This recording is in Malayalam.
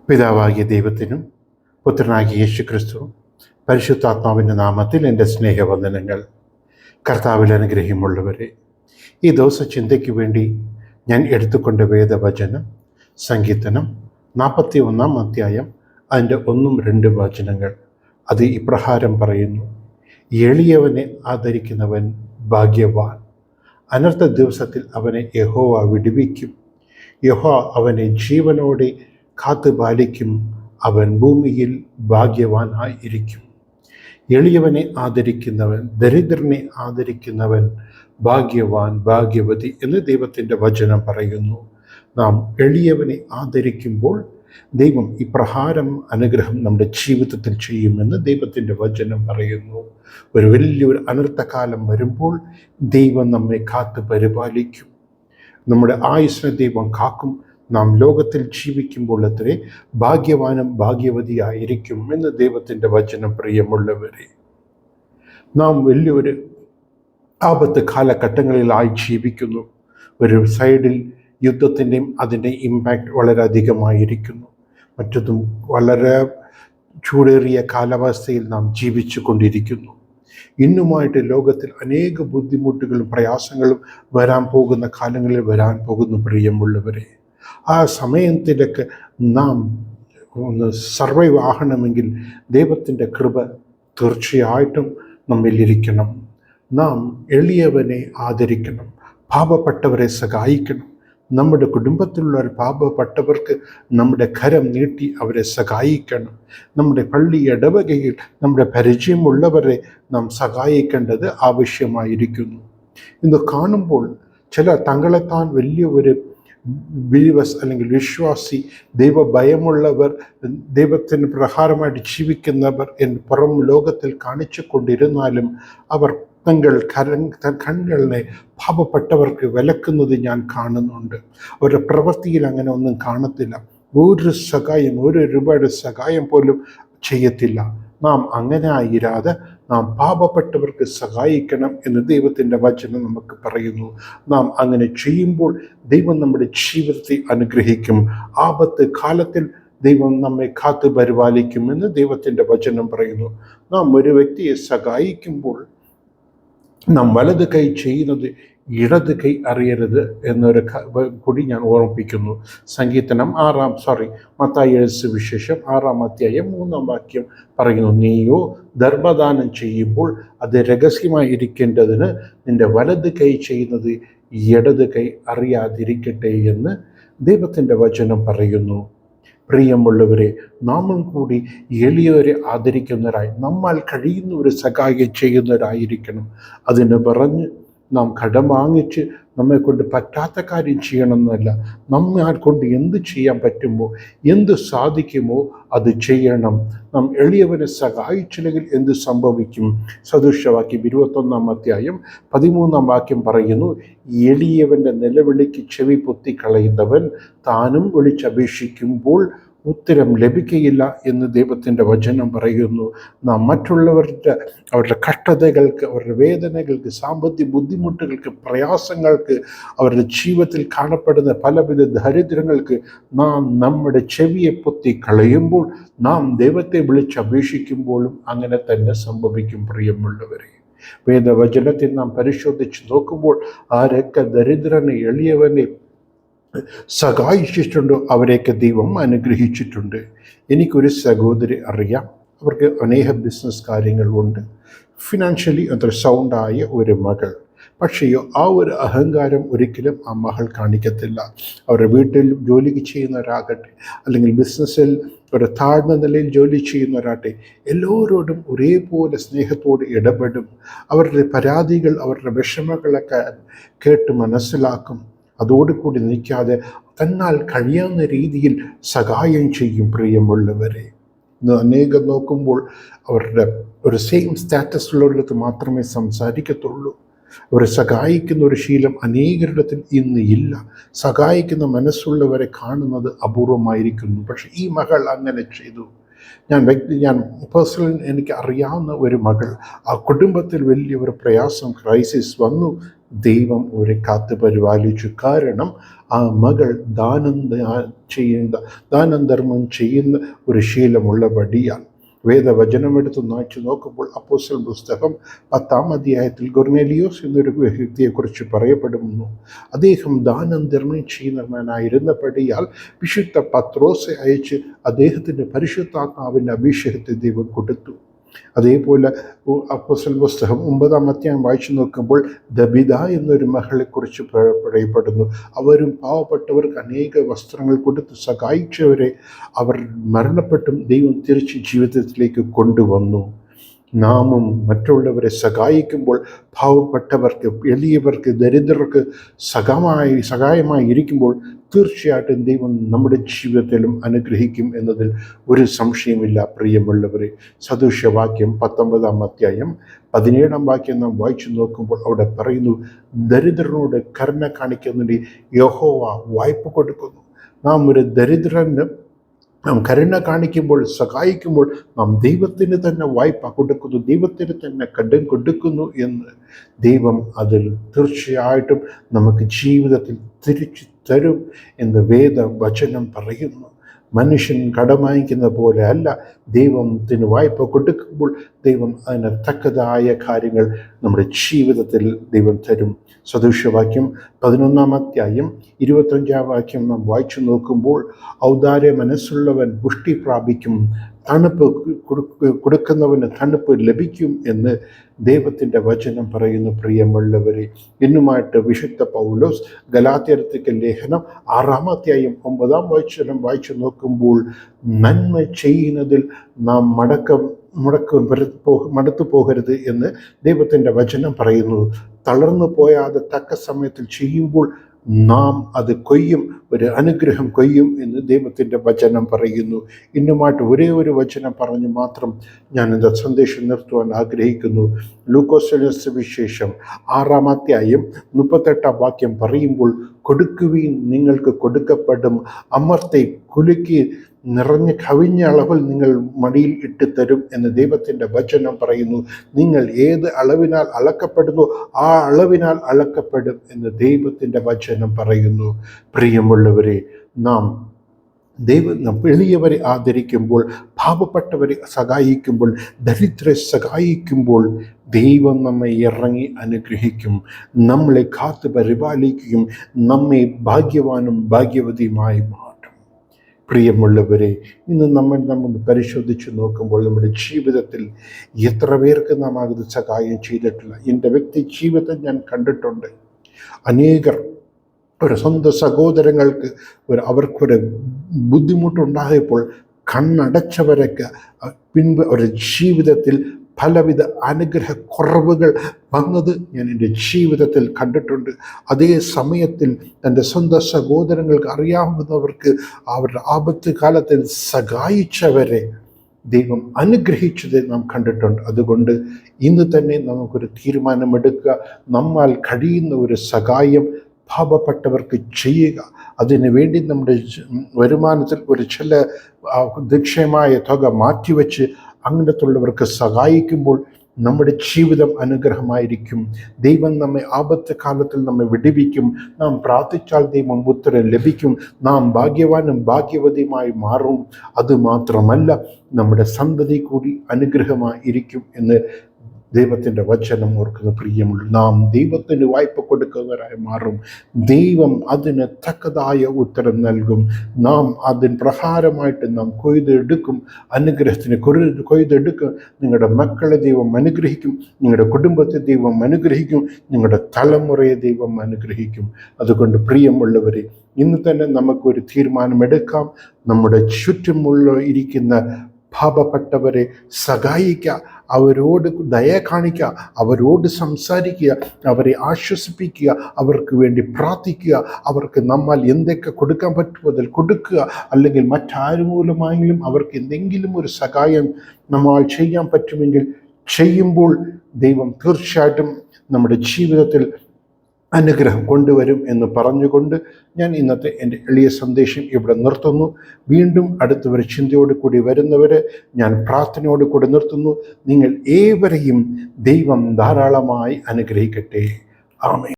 പിതാവാകിയ ദൈവത്തിനും പുത്രനാകിയ യേശു ക്രിസ്തു പരിശുദ്ധാത്മാവിൻ്റെ നാമത്തിൽ എൻ്റെ സ്നേഹവന്ദനങ്ങൾ. കർത്താവിൽ അനുഗ്രഹമുള്ളവരെ, ഈ ദിവസ ചിന്തയ്ക്ക് വേണ്ടി ഞാൻ എടുത്തുകൊണ്ട വേദവചനം സങ്കീർത്തനം 41 അധ്യായം അതിൻ്റെ 1-2 വചനങ്ങൾ. അത് ഇപ്രകാരം പറയുന്നു: എളിയവനെ ആദരിക്കുന്നവൻ ഭാഗ്യവാൻ. അനർത്ഥ ദിവസത്തിൽ അവനെ യഹോവ വിടുവിക്കും. യഹോവ അവനെ ജീവനോടെ കാത്തു പാലിക്കും. അവൻ ഭൂമിയിൽ ഭാഗ്യവാനായിരിക്കും. എളിയവനെ ആദരിക്കുന്നവൻ, ദരിദ്രനെ ആദരിക്കുന്നവൻ ഭാഗ്യവാൻ, ഭാഗ്യവതി എന്ന് ദൈവത്തിൻ്റെ വചനം പറയുന്നു. നാം എളിയവനെ ആദരിക്കുമ്പോൾ ദൈവം ഇപ്രകാരം അനുഗ്രഹം നമ്മുടെ ജീവിതത്തിൽ ചെയ്യുമെന്ന് ദൈവത്തിൻ്റെ വചനം പറയുന്നു. ഒരു വലിയൊരു അനർത്ഥകാലം വരുമ്പോൾ ദൈവം നമ്മെ കാത്തു പരിപാലിക്കും. നമ്മുടെ ആയുസ്സിനെ ദൈവം കാക്കും. നാം ലോകത്തിൽ ജീവിക്കുമ്പോൾ അത്രേ ഭാഗ്യവാനും ഭാഗ്യവതിയായിരിക്കും എന്ന് ദൈവത്തിൻ്റെ വചനം. പ്രിയമുള്ളവരെ, നാം വലിയൊരു ആപത്ത് കാലഘട്ടങ്ങളിലായി ജീവിക്കുന്നു. ഒരു സൈഡിൽ യുദ്ധത്തിൻ്റെയും അതിൻ്റെ ഇമ്പാക്റ്റ് വളരെ അധികമായിരിക്കുന്നു. മറ്റതും വളരെ ചൂടേറിയ കാലാവസ്ഥയിൽ നാം ജീവിച്ചു കൊണ്ടിരിക്കുന്നു. ഇന്നുമായിട്ട് ലോകത്തിൽ അനേക ബുദ്ധിമുട്ടുകളും പ്രയാസങ്ങളും വരാൻ പോകുന്ന കാലങ്ങളിൽ വരാൻ പോകുന്നു. പ്രിയമുള്ളവരെ, ആ സമയത്തിലൊക്കെ നാം ഒന്ന് സർവൈവ് ആകണമെങ്കിൽ ദൈവത്തിൻ്റെ കൃപ തീർച്ചയായിട്ടും നമ്മിലിരിക്കണം. നാം എളിയവനെ ആദരിക്കണം, പാപപ്പെട്ടവരെ സഹായിക്കണം. നമ്മുടെ കുടുംബത്തിലുള്ളവർ പാപപ്പെട്ടവർക്ക് നമ്മുടെ കരം നീട്ടി അവരെ സഹായിക്കണം. നമ്മുടെ പള്ളി ഇടവകയിൽ നമ്മുടെ പരിചയമുള്ളവരെ നാം സഹായിക്കേണ്ടത് ആവശ്യമായിരിക്കുന്നു. ഇന്ന് കാണുമ്പോൾ ചില തങ്ങളെത്താൻ വലിയ ഒരു ബിലീവേഴ്സ് അല്ലെങ്കിൽ വിശ്വാസി, ദൈവഭയമുള്ളവർ, ദൈവത്തിന് പ്രകാരമായിട്ട് ജീവിക്കുന്നവർ എന്ന് പുറം ലോകത്തിൽ കാണിച്ചു കൊണ്ടിരുന്നാലും അവർ കണ്ണുകളെ പാപപ്പെട്ടവർക്ക് വിലക്കുന്നത് ഞാൻ കാണുന്നുണ്ട്. അവരുടെ പ്രവൃത്തിയിൽ അങ്ങനെ ഒന്നും കാണത്തില്ല. ഒരു സഹായം, ഒരു രൂപയുടെ സഹായം പോലും ചെയ്യത്തില്ല. നാം അങ്ങനെ ആയിരാതെ നാം പാപപ്പെട്ടവർക്ക് സഹായിക്കണം എന്ന് ദൈവത്തിൻ്റെ വചനം നമുക്ക് പറയുന്നു. നാം അങ്ങനെ ചെയ്യുമ്പോൾ ദൈവം നമ്മുടെ ജീവിതത്തെ അനുഗ്രഹിക്കും. ആപത്ത് കാലത്തിൽ ദൈവം നമ്മെ കാത്തു പരിപാലിക്കുമെന്ന് ദൈവത്തിൻ്റെ വചനം പറയുന്നു. നാം ഒരു വ്യക്തിയെ സഹായിക്കുമ്പോൾ നാം വലത് കൈ ചെയ്യുന്നത് ഇടത് കൈ അറിയരുത് എന്നൊരു കൂടി ഞാൻ ഓർമ്മിപ്പിക്കുന്നു. സങ്കീർത്തനം മത്തായി സുവിശേഷം 6 അധ്യായം 3 വാക്യം പറയുന്നു: നീയോ ധർമ്മദാനം ചെയ്യുമ്പോൾ അത് രഹസ്യമായി ഇരിക്കേണ്ടതിന് നിന്റെ വലത് കൈ ചെയ്യുന്നത് ഇടത് കൈ അറിയാതിരിക്കട്ടെ എന്ന് ദൈവത്തിൻ്റെ വചനം പറയുന്നു. പ്രിയമുള്ളവരെ, നാമും കൂടി എളിയവരെ ആദരിക്കുന്നവരായി, നമ്മാൽ കഴിയുന്ന ഒരു സഹായം ചെയ്യുന്നവരായിരിക്കണം. അതിന് പറഞ്ഞ് നാം കടം വാങ്ങിച്ച് നമ്മെ കൊണ്ട് പറ്റാത്ത കാര്യം ചെയ്യണമെന്നല്ല. നമ്മെ കൊണ്ട് എന്ത് ചെയ്യാൻ പറ്റുമോ, എന്ത് സാധിക്കുമോ അത് ചെയ്യണം. നാം എളിയവനെ സഹായിച്ചില്ലെങ്കിൽ എന്ത് സംഭവിക്കും? സദൃശവാക്യം 21 അധ്യായം 13 വാക്യം പറയുന്നു: എളിയവൻ്റെ നിലവിളിക്ക് ചെവി പൊത്തിക്കളയുന്നവൻ താനും വിളിച്ചപേക്ഷിക്കുമ്പോൾ ഉത്തരം ലഭിക്കുകയില്ല എന്ന് ദൈവത്തിൻ്റെ വചനം പറയുന്നു. നാം അവരുടെ കഷ്ടതകൾക്ക്, അവരുടെ വേദനകൾക്ക്, സാമ്പത്തിക ബുദ്ധിമുട്ടുകൾക്ക്, പ്രയാസങ്ങൾക്ക്, അവരുടെ ജീവിതത്തിൽ കാണപ്പെടുന്ന പലവിധ ദരിദ്രങ്ങൾക്ക് നാം നമ്മുടെ ചെവിയെ പൊത്തി കളയുമ്പോൾ, നാം ദൈവത്തെ വിളിച്ചപേക്ഷിക്കുമ്പോഴും അങ്ങനെ തന്നെ സംഭവിക്കും. പ്രിയമുള്ളവരെ, വേദവചനത്തിൽ നാം പരിശോധിച്ച് നോക്കുമ്പോൾ ആരൊക്കെ ദരിദ്രനെ, എളിയവനെ സഹായിച്ചിട്ടുണ്ടോ അവരെയൊക്കെ ദൈവം അനുഗ്രഹിച്ചിട്ടുണ്ട്. എനിക്കൊരു സഹോദരി അറിയാം. അവർക്ക് അനേക ബിസിനസ് കാര്യങ്ങളുണ്ട്. ഫിനാൻഷ്യലി അത്ര സൗണ്ടായ ഒരു മകൾ. പക്ഷേ ആ ഒരു അഹങ്കാരം ഒരിക്കലും ആ മകൾ കാണിക്കത്തില്ല. അവരുടെ വീട്ടിൽ ജോലിക്ക് ചെയ്യുന്നവരാകട്ടെ, അല്ലെങ്കിൽ ബിസിനസ്സിൽ ഒരു താഴ്ന്ന നിലയിൽ ജോലി ചെയ്യുന്നവരാകട്ടെ, എല്ലാവരോടും ഒരേപോലെ സ്നേഹത്തോട് ഇടപെടും. അവരുടെ പരാതികൾ, അവരുടെ വിഷമങ്ങളൊക്കെ കേട്ട് മനസ്സിലാക്കും. അതോടുകൂടി നിൽക്കാതെ തന്നാൽ കഴിയാവുന്ന രീതിയിൽ സഹായം ചെയ്യും. പ്രിയമുള്ളവരെ, ഇന്ന് അനേകം നോക്കുമ്പോൾ അവരുടെ ഒരു സെയിം സ്റ്റാറ്റസുള്ളവരുടെ മാത്രമേ സംസാരിക്കത്തുള്ളൂ. അവരെ സഹായിക്കുന്ന ഒരു ശീലം അനേകരിടത്തിൽ ഇന്ന് ഇല്ല. സഹായിക്കുന്ന മനസ്സുള്ളവരെ കാണുന്നത് അപൂർവമായിരിക്കുന്നു. പക്ഷെ ഈ മകൾ അങ്ങനെ ചെയ്തു. ഞാൻ പേഴ്സണൽ എനിക്ക് അറിയാവുന്ന ഒരു മകൾ, ആ കുടുംബത്തിൽ വലിയ ഒരു പ്രയാസം, ക്രൈസിസ് വന്നു. ദൈവം ഒരു കാത്തു പരിപാലിച്ചു. കാരണം ആ മകൾ ദാനം ധർമ്മം ചെയ്യുന്ന ഒരു ശീലമുള്ളപടിയാണ്. വേദവചനമെടുത്ത് വായിച്ചു നോക്കുമ്പോൾ അപ്പോസ്തല പുസ്തകം 10-ാം അധ്യായത്തിൽ കൊർന്നേലിയോസ് എന്നൊരു വ്യക്തിയെക്കുറിച്ച് പറയപ്പെടുന്നു. അദ്ദേഹം ദാനം ധർമ്മം ചെയ്യുന്നവനായിരുന്നപടിയാൽ വിശുദ്ധ പത്രോസെ അയച്ച് അദ്ദേഹത്തിന് പരിശുദ്ധാത്മാവിൻ്റെ അഭിഷേകത്തെ ദൈവം കൊടുത്തു. അതേപോലെ അപ്പോസ്തല പുസ്തകം 9-ാം അധ്യായം വായിച്ചു നോക്കുമ്പോൾ ദബിദ എന്നൊരു മകളെക്കുറിച്ച് പറയപ്പെടുന്നു. അവരും പാവപ്പെട്ടവർക്ക് അനേക വസ്ത്രങ്ങൾ കൊടുത്ത് സഹായിച്ചവരെ അവർ മരണപ്പെട്ടും ദൈവം തിരിച്ച് ജീവിതത്തിലേക്ക് കൊണ്ടുവന്നു. നാമും മറ്റുള്ളവരെ സഹായിക്കുമ്പോൾ, പാവപ്പെട്ടവർക്ക്, എളിയവർക്ക്, ദരിദ്രർക്ക് സഹായമായി ഇരിക്കുമ്പോൾ തീർച്ചയായിട്ടും ദൈവം നമ്മുടെ ജീവിതത്തിലും അനുഗ്രഹിക്കും എന്നതിൽ ഒരു സംശയമില്ല. പ്രിയമുള്ളവരെ, സദൃശവാക്യം 19-ാം അധ്യായം 17-ാം വാക്യം നാം വായിച്ചു നോക്കുമ്പോൾ അവിടെ പറയുന്നു, ദരിദ്രനോട് കരുണ കാണിക്കുന്നതിന് യഹോവ വായ്പ കൊടുക്കുന്നു. നാം ഒരു ദരിദ്രന് നാം കരുണ കാണിക്കുമ്പോൾ, സഹായിക്കുമ്പോൾ നാം ദൈവത്തിന് തന്നെ വായ്പ കൊടുക്കുന്നു, ദൈവത്തിന് തന്നെ കടം കൊടുക്കുന്നു എന്ന് ദൈവം അതിൽ തീർച്ചയായിട്ടും നമുക്ക് ജീവിതത്തിൽ തിരിച്ചു തരും എന്ന് വേദവചനം പറയുന്നു. മനുഷ്യൻ കടം വാങ്ങിക്കുന്ന പോലെ അല്ല, ദൈവത്തിന് വായ്പ കൊടുക്കുമ്പോൾ ദൈവം അതിന് തക്കതായ കാര്യങ്ങൾ നമ്മുടെ ജീവിതത്തിൽ ദൈവം തരും. സദൃശവാക്യം 11-ാം അധ്യായം 25-ാം വാക്യം നാം വായിച്ചു നോക്കുമ്പോൾ, ഔദാര്യ മനസ്സുള്ളവൻ പുഷ്ടി പ്രാപിക്കും, തണുപ്പ് കൊടുക്കുന്നവന് തണുപ്പ് ലഭിക്കും എന്ന് ദൈവത്തിൻ്റെ വചനം പറയുന്നു. പ്രിയമുള്ളവരെ, ഇന്നുമായിട്ട് വിശുദ്ധ പൗലോസ് ഗലാത്യർക്ക് ലേഖനം 6-ാം അധ്യായം 9-ാം വാക്യം വായിച്ചു നോക്കുമ്പോൾ, നന്മ ചെയ്യുന്നതിൽ നാം മടുത്തു പോകരുത് എന്ന് ദൈവത്തിൻ്റെ വചനം പറയുന്നു. തളർന്നു പോയാതെ തക്ക സമയത്തിൽ ചെയ്യുമ്പോൾ നാം അത് കൊയ്യും, ഒരു അനുഗ്രഹം കൊയ്യും എന്ന് ദൈവത്തിൻ്റെ വചനം പറയുന്നു. ഇന്നുമായിട്ട് ഒരേ ഒരു വചനം പറഞ്ഞ് മാത്രം ഞാൻ എൻ്റെ സന്ദേശം നിർത്തുവാൻ ആഗ്രഹിക്കുന്നു. ലൂക്കോസിന്റെ സുവിശേഷം 6-ാം അധ്യായം 38-ാം വാക്യം പറയുമ്പോൾ, കൊടുക്കുവീൻ നിങ്ങൾക്ക് കൊടുക്കപ്പെടും, അമർത്തി കുലുക്കി നിറഞ്ഞ് കവിഞ്ഞ അളവിൽ നിങ്ങൾ മടിയിൽ ഇട്ട് തരും എന്ന് ദൈവത്തിൻ്റെ വചനം പറയുന്നു. നിങ്ങൾ ഏത് അളവിനാൽ അളക്കപ്പെടുന്നു ആ അളവിനാൽ അളക്കപ്പെടും എന്ന് ദൈവത്തിൻ്റെ വചനം പറയുന്നു. പ്രിയമുള്ളവരെ, നാം എളിയവരെ ആദരിക്കുമ്പോൾ, പാവപ്പെട്ടവരെ സഹായിക്കുമ്പോൾ, ദരിദ്രരെ സഹായിക്കുമ്പോൾ ദൈവം നമ്മെ ഇറങ്ങി അനുഗ്രഹിക്കും, നമ്മളെ കാത്തു പരിപാലിക്കുകയും നമ്മെ ഭാഗ്യവാനും ഭാഗ്യവതിയുമായി മാറ്റും. പ്രിയമുള്ളവരെ, ഇന്ന് നമ്മൾ പരിശോധിച്ച് നോക്കുമ്പോൾ നമ്മുടെ ജീവിതത്തിൽ എത്ര പേർക്ക് നാം അത് സഹായം ചെയ്തിട്ടില്ല. എൻ്റെ വ്യക്തി ജീവിതം ഞാൻ കണ്ടിട്ടുണ്ട്. അനേകർ ഒരു സ്വന്തം സഹോദരങ്ങൾക്ക് അവർക്കൊരു ബുദ്ധിമുട്ടുണ്ടായപ്പോൾ കണ്ണടച്ചവരൊക്കെ പിൻപ് ഒരു ജീവിതത്തിൽ പലവിധ അനുഗ്രഹക്കുറവുകൾ വന്നത് ഞാൻ എൻ്റെ ജീവിതത്തിൽ കണ്ടിട്ടുണ്ട്. അതേ സമയത്തിൽ തൻ്റെ സ്വന്തം സഹോദരങ്ങൾക്ക് അറിയാവുന്നവർക്ക് അവരുടെ ആപത്ത് കാലത്തിൽ സഹായിച്ചവരെ ദൈവം അനുഗ്രഹിച്ചത് നാം കണ്ടിട്ടുണ്ട്. അതുകൊണ്ട് ഇന്ന് തന്നെ നമുക്കൊരു തീരുമാനമെടുക്കുക. നമ്മാൽ കഴിയുന്ന ഒരു സഹായം പാവപ്പെട്ടവർക്ക് ചെയ്യുക. അതിനു വേണ്ടി നമ്മുടെ വരുമാനത്തിൽ ഒരു ചില നിക്ഷേപമായ തുക മാറ്റിവെച്ച് അങ്ങനത്തുള്ളവർക്ക് സഹായിക്കുമ്പോൾ നമ്മുടെ ജീവിതം അനുഗ്രഹമായിരിക്കും. ദൈവം നമ്മെ ആപത്ത് കാലത്തിൽ നമ്മെ വിടുവിക്കും. നാം പ്രാർത്ഥിച്ചാൽ ദൈവം ഉത്തരം ലഭിക്കും. നാം ഭാഗ്യവാനും ഭാഗ്യവതിയുമായി മാറും. അതുമാത്രമല്ല, നമ്മുടെ സന്തതി കൂടി അനുഗ്രഹമായിരിക്കും എന്ന് ദൈവത്തിൻ്റെ വചനം ഓർക്കുന്ന പ്രിയമുള്ള നാം ദൈവത്തിന് വായ്പ കൊടുക്കുന്നവരായി മാറും. ദൈവം അതിന് തക്കതായ ഉത്തരം നൽകും. നാം അതിന് പ്രകാരമായിട്ട് നാം കൊയ്തെടുക്കും. അനുഗ്രഹത്തിന് കൊയ്തെടുക്കും. നിങ്ങളുടെ മക്കളെ ദൈവം അനുഗ്രഹിക്കും, നിങ്ങളുടെ കുടുംബത്തെ ദൈവം അനുഗ്രഹിക്കും, നിങ്ങളുടെ തലമുറയെ ദൈവം അനുഗ്രഹിക്കും. അതുകൊണ്ട് പ്രിയമുള്ളവരെ, ഇന്ന് തന്നെ നമുക്കൊരു തീരുമാനമെടുക്കാം. നമ്മുടെ ചുറ്റുമുള്ള ഇരിക്കുന്ന പാവപ്പെട്ടവരെ സഹായിക്കുക, അവരോട് ദയ കാണിക്കുക, അവരോട് സംസാരിക്കുക, അവരെ ആശ്വസിപ്പിക്കുക, അവർക്ക് വേണ്ടി പ്രാർത്ഥിക്കുക. അവർക്ക് നമ്മൾ എന്തൊക്കെ കൊടുക്കാൻ പറ്റുമോ അതിൽ കൊടുക്കുക. അല്ലെങ്കിൽ മറ്റാരും മൂലമായെങ്കിലും അവർക്ക് എന്തെങ്കിലും ഒരു സഹായം നമ്മൾ ചെയ്യാൻ പറ്റുമെങ്കിൽ ചെയ്യുമ്പോൾ ദൈവം തീർച്ചയായിട്ടും നമ്മുടെ ജീവിതത്തിൽ അനുഗ്രഹം കൊണ്ടുവരും എന്ന് പറഞ്ഞുകൊണ്ട് ഞാൻ ഇന്നത്തെ എൻ്റെ എളിയ സന്ദേശം ഇവിടെ നിർത്തുന്നു. വീണ്ടും അടുത്ത ചിന്തയോട് കൂടി വരുന്നവരെ ഞാൻ പ്രാർത്ഥനയോട് കൂടി നിർത്തുന്നു. നിങ്ങൾ ഏവരെയും ദൈവം ധാരാളമായി അനുഗ്രഹിക്കട്ടെ. ആമേൻ.